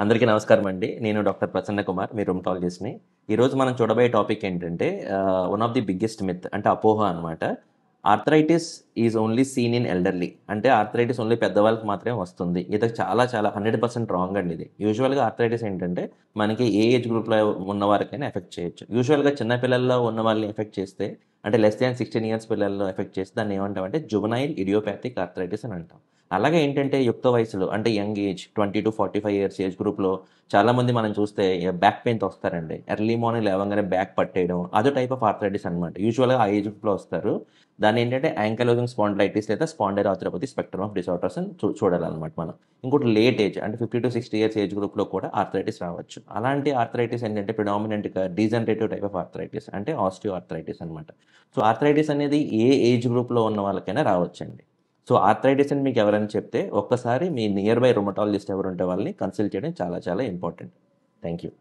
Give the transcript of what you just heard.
అందరికీ నమస్కారం అండి. నేను డాక్టర్ ప్రసన్న కుమార్, మీ రుమటాలజిస్ట్‌ని. ఈరోజు మనం చూడబోయే టాపిక్ ఏంటంటే one of the biggest myth అంటే అపోహ అనమాట. Arthritis is only seen in elderly. అంటే ఆర్థరైటిస్ ఓన్లీ పెద్దవాళ్ళకి మాత్రమే వస్తుంది. ఇది చాలా చాలా 100% రాంగ్ అండి ఇది. యూజువల్‌గా ఆర్థరైటిస్ ఏంటంటే మనకి ఏ ఏజ్ గ్రూప్‌లో ఉన్న వారికైనా ఎఫెక్ట్ చేయొచ్చు. యూజువల్‌గా చిన్న పిల్లల్లో ఉన్న వాళ్ళని ఎఫెక్ట్ చేస్తే అంటే లెస్ దాన్ 16 ఇయర్స్ పిల్లల్లో ఎఫెక్ట్ చేస్తే దాన్ని ఏమంటామంటే జువెనైల్ ఇడియోపాథిక్ ఆర్థరైటిస్ అని అంటాం. అలాగే ఏంటంటే యుక్త వయసులో అంటే యంగ్ ఏజ్ 20-45 ఇయర్స్ ఏజ్ గ్రూప్‌లో చాలామంది మనం చూస్తే బ్యాక్ పెయిన్‌తో వస్తారండి. ఎర్లీ మార్నింగ్ లేవంగానే బ్యాక్ పట్టేయడం అదో టైప్ ఆఫ్ ఆర్థరైటిస్ అనమాట. యూజువల్‌గా ఆ ఏజ్ గ్రూప్‌లో వస్తారు. దాన్నేంటంటే యాంకైలోజింగ్ స్పాండిలైటిస్ లేదా స్పాండైలోఆర్థరోపతి స్పెక్ట్రమ్ ఆఫ్ డిసార్డర్స్ అని చూడాలనమాట మనం. ఇంకోటి లేట్ ఏజ్ అంటే 50-60 ఇయర్స్ ఏజ్ గ్రూప్‌లో కూడా ఆర్థరైటిస్ రావచ్చు. అలాంటి ఆర్థరైటిస్ ఏంటంటే ప్రిడామినెంట్‌గా డీజనరేటివ్ టైప్ ఆఫ్ ఆర్థరైటిస్ అంటే ఆస్టియో ఆర్థరైటిస్ అనమాట. సో, ఆర్థరైటిస్ అనేది ఏ ఏజ్ గ్రూప్‌లో ఉన్న వాళ్ళకైనా రావచ్చండి. సో, ఆర్థరైటిస్ అని మీకు ఎవరైనా చెప్తే ఒక్కసారి మీ నియర్ బై రుమటాలజిస్ట్ ఎవరుంటే వాళ్ళని కన్సల్ట్ చేయడం చాలా చాలా ఇంపార్టెంట్. Thank you.